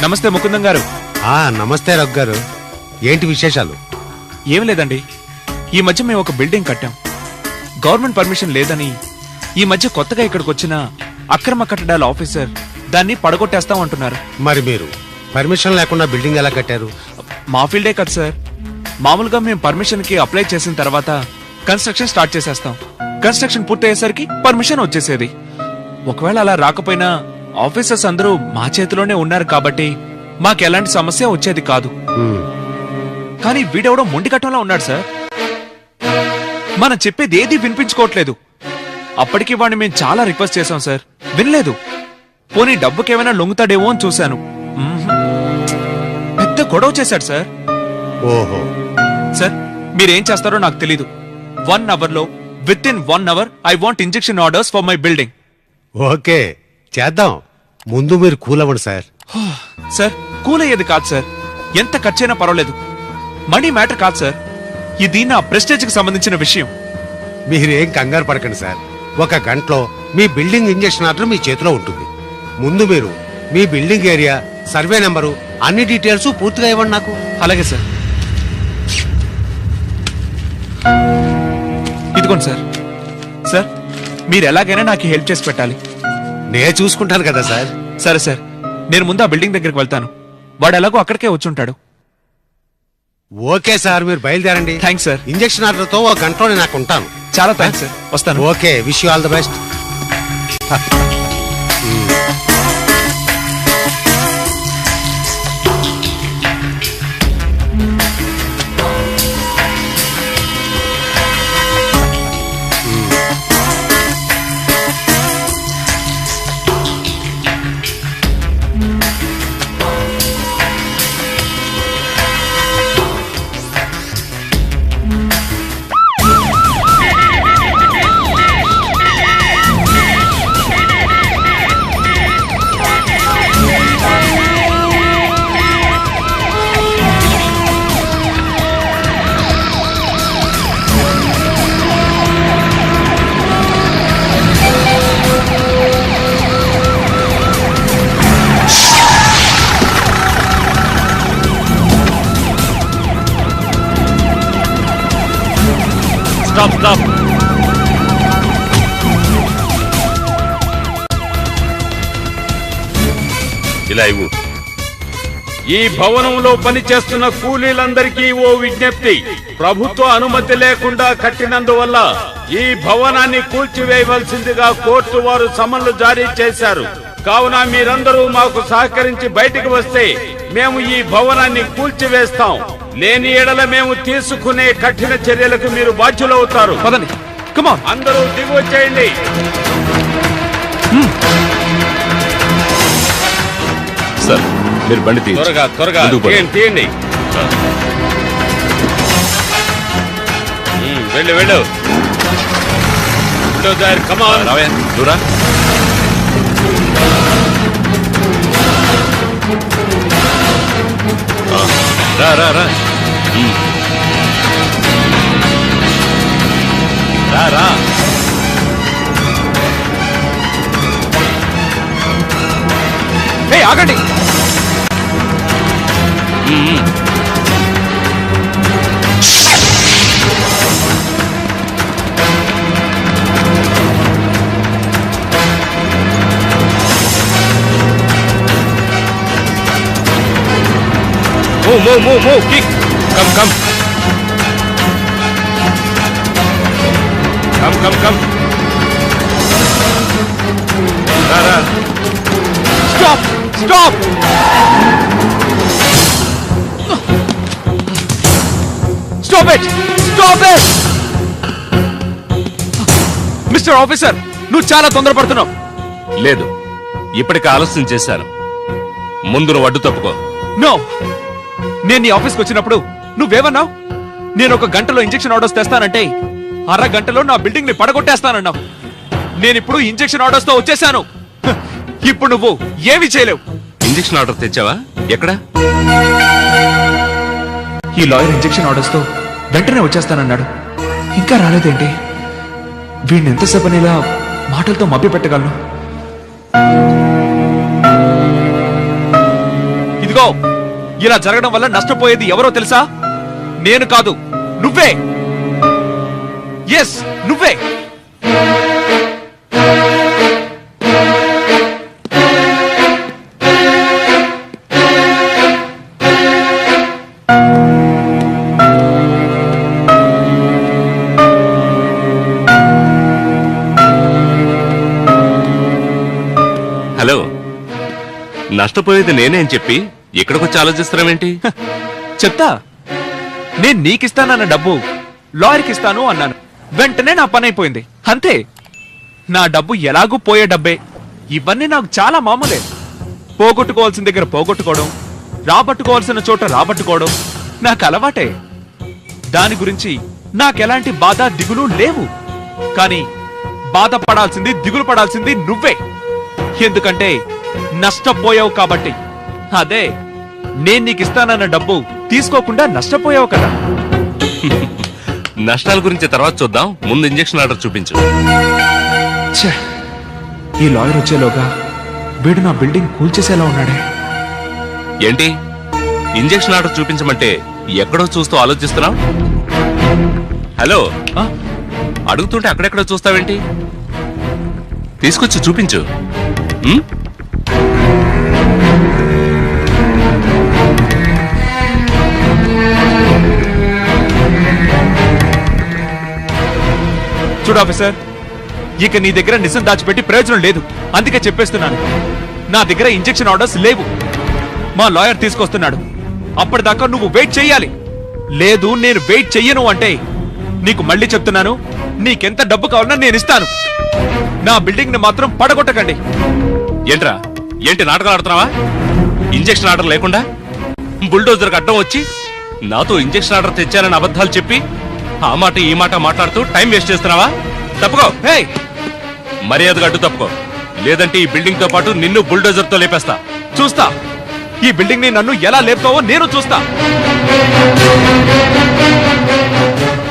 నమస్తే ముకుందం గారు. నమస్తే రఘు గారు. ఏంటి విశేషాలు? ఏం లేదండి, ఈ మధ్య మేము ఒక బిల్డింగ్ కట్టాం. గవర్నమెంట్ పర్మిషన్ లేదని ఈ మధ్య కొత్తగా ఇక్కడికి వచ్చిన అక్రమ కట్టడాల ఆఫీసర్ దాన్ని పడగొట్టేస్తాం అంటున్నారు. మరి మీరు పర్మిషన్ లేకుండా బిల్డింగ్ ఎలా కట్టారు? మా ఫీల్డే కదా సార్. మామూలుగా మేము పర్మిషన్ కి అప్లై చేసిన తర్వాత కన్స్ట్రక్షన్ స్టార్ట్ చేసేస్తాం. కన్స్ట్రక్షన్ పూర్తయ్యేసరికి పర్మిషన్ వచ్చేసేది. ఒకవేళ అలా రాకపోయినా ఆఫీసర్స్ అందరూ మా చేతిలోనే ఉన్నారు కాబట్టి మాకు ఎలాంటి సమస్య వచ్చేది కాదు. కానీ వీడెవడో మొండికట్టంలా ఉన్నాడు సార్. మనం చెప్పేది ఏది వినిపించుకోవట్లేదు. అప్పటికి వాడిని మేము చాలా రిక్వెస్ట్ చేశాం సార్, వినలేదు. పోనీ డబ్బుకేమైనా లొంగుతాడేమో అని చూశాను. పెద్ద గొడవ చేశాడు సార్. ఓహో సార్, మీరేం చేస్తారో నాకు తెలీదు. 1 hour లో with in 1 hour I want injection orders for my building. Okay, చేద్దాం. ముందు మీరు కూల్ అవ్వండి సార్. సార్, కూల్ అయ్యేది కాదు సార్. ఎంత ఖర్చైనా పర్వాలేదు. మనీ మ్యాటర్ కాదు సార్. ఇది నా ప్రెస్టేజ్ కి సంబంధించిన విషయం. మీరేం కంగారు పడకండి సార్. 1 గంటలో మీ బిల్డింగ్ ఇంజెక్షన్ ఆర్డర్ మీ చేతిలో ఉంటుంది. ముందు మీరు మీ బిల్డింగ్ ఏరియా, సర్వే నెంబరు, అన్ని డీటెయిల్స్ పూర్తిగా ఇవ్వండి నాకు. అలాగే సార్. ఇదిగోండి సార్. సార్, మీరు ఎలాగైనా నాకు హెల్ప్ చేసి పెట్టాలి. నేను చూసుకుంటాను కదా సార్. సరే సార్, నేను ముందు ఆ బిల్డింగ్ దగ్గరికి వెళ్తాను. వాడు ఎలాగో అక్కడికే వచ్చుంటాడు. ఓకే సార్, మీరు బయలుదేరండి. Thanks sir. ఇంజెక్షన్ ఆర్డర్తో 1 గంటలో నేను నాకు ఉంటాను. చాలా థ్యాంక్స్ సార్, వస్తాను. Okay, wish you all the best. Stop, stop. ఇలా ఇవ్వు. ఈ భవనంలో పనిచేస్తున్న కూలీలందరికీ ఓ విజ్ఞప్తి. ప్రభుత్వ అనుమతి లేకుండా కట్టినందువల్ల ఈ భవనాన్ని కూల్చివేయవలసిందిగా కోర్టు వారు సమన్లు జారీ చేశారు. కావున మీరందరూ మాకు సహకరించి బయటికి వస్తే మేము ఈ భవనాన్ని కూల్చివేస్తాం. లేని ఎడల మేము తీసుకునే కఠిన చర్యలకు మీరు బాధ్యులవుతారు. అందరూ దిగి వచ్చేయండి. సార్, మీరు బండి తీయండి. త్వరగా త్వరగా తీయండి. వెళ్ళు వెళ్ళు. కమాన్ రావయ్య, దూరా. రా రా రా రా రా. ఆగండి. Move, kick. Come. Come. Ra. Stop! Stop it! Mister officer, నువ్వు చాలా తొందరపడుతున్నావు. లేదు, ఇప్పటికి ఆలస్యం చేశాను. ముందు నువ్వు అడ్డు తప్పుకో. నో, నేను నీ ఆఫీస్కి వచ్చినప్పుడు నువ్వేమన్నావు? నేను 1 గంటలో ఇంజెక్షన్ ఆర్డర్స్ తెస్తానంటే 1/2 గంటలో నా బిల్డింగ్ ని పడగొట్టేస్తానన్నావు. నేనిప్పుడు ఇంజెక్షన్ ఆర్డర్స్ తో వచ్చేసాను. ఇప్పుడు నువ్వు ఏమి చేయలేవు. ఇంజెక్షన్ ఆర్డర్ తెచ్చావా? ఎక్కడ? ఈ లాయర్ ఇంజెక్షన్ ఆర్డర్స్ తో వెంటనే వచ్చేస్తానన్నాడు. ఇంకా రాలేదేంటి? వీడిని ఎంతసేపని ఇలా మాటలతో మభ్య పెట్టగలను? ఇలా జరగడం వల్ల నష్టపోయేది ఎవరో తెలుసా? నేను కాదు, నువ్వే. ఎస్, నువ్వే. హలో, నష్టపోయేది నేనే అని చెప్పి ఇక్కడికొచ్చి ఆలోచిస్తున్నావేంటి? చెప్తా. నేను నీకిస్తానన్న డబ్బు లాయర్కి ఇస్తాను అన్నాను. వెంటనే నా పని అయిపోయింది, అంతే. నా డబ్బు ఎలాగూ పోయే డబ్బే. ఇవన్నీ నాకు చాలా మామూలే. పోగొట్టుకోవాల్సిన దగ్గర పోగొట్టుకోవడం, రాబట్టుకోవాల్సిన చోట రాబట్టుకోవడం నాకు అలవాటే. దాని గురించి నాకెలాంటి బాధ దిగులు లేవు. కానీ బాధపడాల్సింది, దిగులు పడాల్సింది నువ్వే. ఎందుకంటే నష్టపోయావు కాబట్టి. అదే, నేను నీకు ఇస్తానన్న డబ్బు తీసుకోకుండా నష్టపోయావు కదా. నష్టాల గురించి తర్వాత చూద్దాం, ముందు ఇంజెక్షన్ ఆర్డర్ చూపించు. ఛే, ఈ లాయర్ వచ్చేలోగా వీడు నా బిల్డింగ్ కూల్చేసేలా ఉన్నాడే. ఏంటి, ఇంజెక్షన్ ఆర్డర్ చూపించమంటే ఎక్కడో చూస్తూ ఆలోచిస్తున్నావు? హలో, ఆ? అడుగుతుంటే అక్కడెక్కడో చూస్తావేంటి? తీసుకొచ్చి చూపించు. ఉం? చూడు ఆఫీసర్, ఇక నీ దగ్గర నిజం దాచిపెట్టి ప్రయోజనం లేదు. అందుకే చెప్పేస్తున్నాను, నా దగ్గర ఇంజెక్షన్ ఆర్డర్స్ లేవు. మా లాయర్ తీసుకొస్తున్నాడు. అప్పటిదాకా నువ్వు వెయిట్ చెయ్యాలి. లేదు, నేను వెయిట్ చెయ్యను అంటే నీకు మళ్ళీ చెప్తున్నాను, నీకెంత డబ్బు కావాలన్నా నేను ఇస్తాను. నా బిల్డింగ్ ని మాత్రం పడగొట్టకండి. ఏంట్రా, ఏంటి నాటకాలు ఆడుతున్నావా? ఇంజెక్షన్ ఆర్డర్ లేకుండా బుల్డోజర్ అడ్డం వచ్చి నాతో ఇంజెక్షన్ ఆర్డర్ తెచ్చానని అబద్ధాలు చెప్పి ఆ మాట ఈ మాట మాట్లాడుతూ టైం వేస్ట్ చేస్తున్నావా? తప్పుకో. ఏయ్, మర్యాదగా అడ్డు తప్పుకో, లేదంటే ఈ బిల్డింగ్ తో పాటు నిన్ను బుల్డోజర్ తో లేపేస్తా. చూస్తా ఈ బిల్డింగ్ ని నన్ను ఎలా లేపుతావో నేను చూస్తా.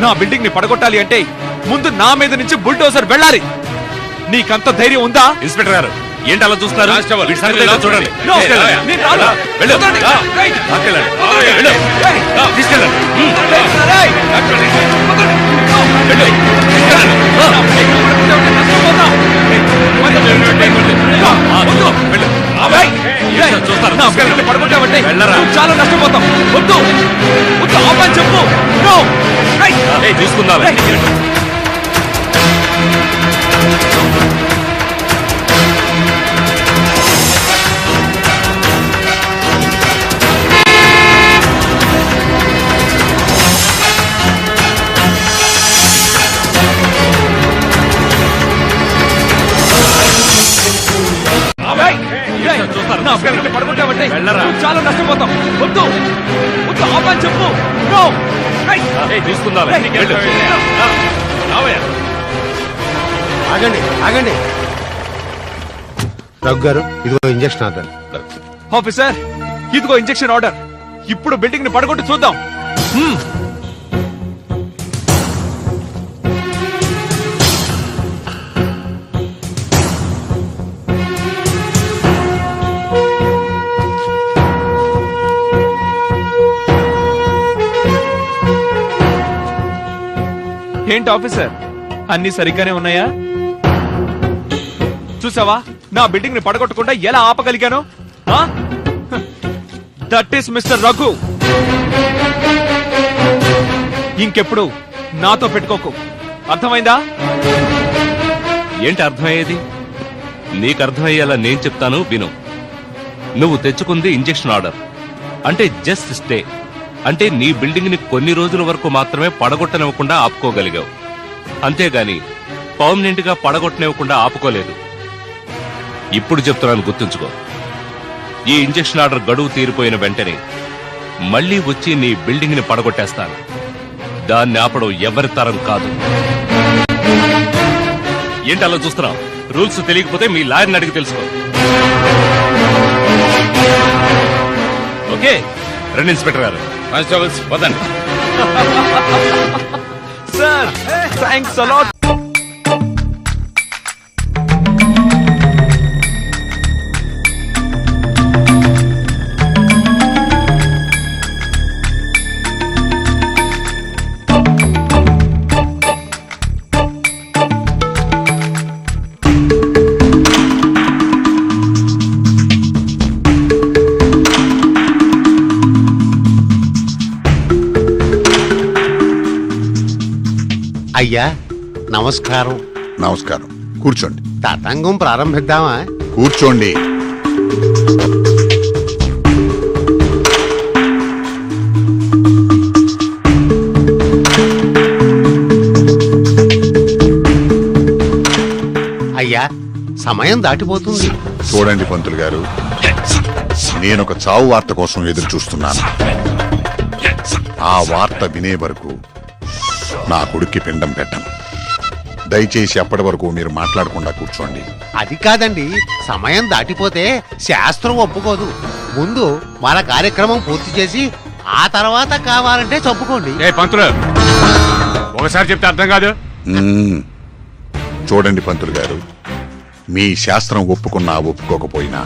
నా బిల్డింగ్ ని పడగొట్టాలి అంటే ముందు నా మీద నుంచి బుల్డోజర్ వెళ్ళాలి. నీకంత ధైర్యం ఉందా? ఇన్స్పెక్టర్ గారు, ఏంటి అలా చూస్తున్నారు? కానిస్టేబుల్, వీడి సంగతి ఏంటో చూడండి. No, తీసుకెళ్ళండి. నేను రాను. వెళ్ళు. వదలండి. ఆ, రైట్. తీసుకెళ్ళండి. వదలండి. వెళ్ళు. ఏయ్. ఆ, తీసుకెళ్ళండి. ఉం. రేయ్. వదలండి. No. వెళ్ళు. తీసుకెళ్ళండి. ఆ. నా బిల్డింగ్ ని పడగొట్టే ఉంటే నష్టపోతాం. ఏయ్, No, ఆ, వద్దు. వెళ్ళు. రేయ్. ఏం సార్ చూస్తారు? నా బిల్డింగ్ ని పడగొట్టావంటే వెళ్ళరా. నువ్వు చాలా నష్టపోతాం. వద్దు, వద్దు, ఆపని చెప్పు. No. రైట్. ఏయ్, చూసుకుందాం. రేయ్. చూస్తారు. నా బిల్డింగ్ ని పడగొట్టావంటే వెళ్ళరా. నువ్వు చాలా నష్టపోతాం. వద్దు, వద్దు, ఆపని చెప్పు. No. రైట్. ఏయ్, చూసుకుందాం. రేయ్. వెళ్ళు. ఆ, రావయ్యా. ఆగండి, ఆగండి. రఘు గారు, ఇదిగో ఇంజెక్షన్ ఆర్డర్. ఆఫీసర్, ఇదిగో ఇంజెక్షన్ ఆర్డర్. ఇప్పుడు బిల్డింగ్ ని పడగొట్టి చూద్దాం. ఏంటి ఆఫీసర్, అన్ని సరిగ్గానే ఉన్నాయా? చూసావా నా బిల్డింగ్ ని పడగొట్టకుండా ఎలా ఆపగలిగాను? That is mister Raghu. ఇంకెప్పుడు నాతో పెట్టుకోకు, అర్థమైందా? ఏంటి అర్థమయ్యేది? నీకు అర్థమయ్యేలా నేను చెప్తాను, విను. నువ్వు తెచ్చుకుంది ఇంజెక్షన్ ఆర్డర్, అంటే జస్ట్ స్టే. అంటే నీ బిల్డింగ్ ని కొన్ని రోజుల వరకు మాత్రమే పడగొట్టనివ్వకుండా ఆపుకోగలిగావు. అంతేగాని పర్మనెంట్ గా పడగొట్టనివ్వకుండా ఆపుకోలేదు. ఇప్పుడు చెప్తున్నాను, గుర్తుంచుకో. ఈ ఇంజెక్షన్ ఆర్డర్ గడువు తీరిపోయిన వెంటనే మళ్ళీ వచ్చి నీ బిల్డింగ్ ని పడగొట్టేస్తాను. దాన్ని ఆపడం ఎవరి తరం కాదు. ఏంటి అలా చూస్తున్నావు? రూల్స్ తెలియకపోతే మీ లాయర్ని అడిగి తెలుసుకో. ఓకే, రండి ఇన్స్పెక్టర్ గారు. కానిస్టేబుల్స్, వదండి. Sir, thanks a lot. అయ్యా నమస్కారం. నమస్కారం. కూర్చోండి. తతంగం ప్రారంభిద్దామా? కూర్చోండి. అయ్యా సమయం దాటిపోతుంది. చూడండి పంతులు గారు, నేనొక చావు వార్త కోసం ఎదురు చూస్తున్నాను. ఆ వార్త వినే వరకు నా కొడుక్కి పిండం పెట్టను. దయచేసి అప్పటి వరకు మీరు మాట్లాడకుండా కూర్చోండి. అది కాదండి, సమయం దాటిపోతే శాస్త్రం ఒప్పుకోదు. ముందు మన కార్యక్రమం పూర్తి చేసి ఆ తర్వాత కావాలంటే చెప్పుకోండి. ఏ పంతులు, ఒకసారి చెప్తే అర్థం కాదు. మ్మ్. చూడండి పంతులు గారు, మీ శాస్త్రం ఒప్పుకున్నా ఒప్పుకోకపోయినా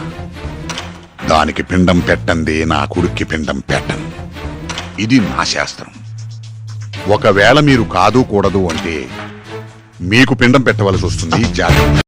దానికి పిండం పెట్టండి, నా కొడుక్కి పిండం పెట్టను. ఇది నా శాస్త్రం. ఒకవేళ మీరు కాదు కూడదు అంటే మీకు పిండం పెట్టవలసి వస్తుంది. జాగ్రత్త.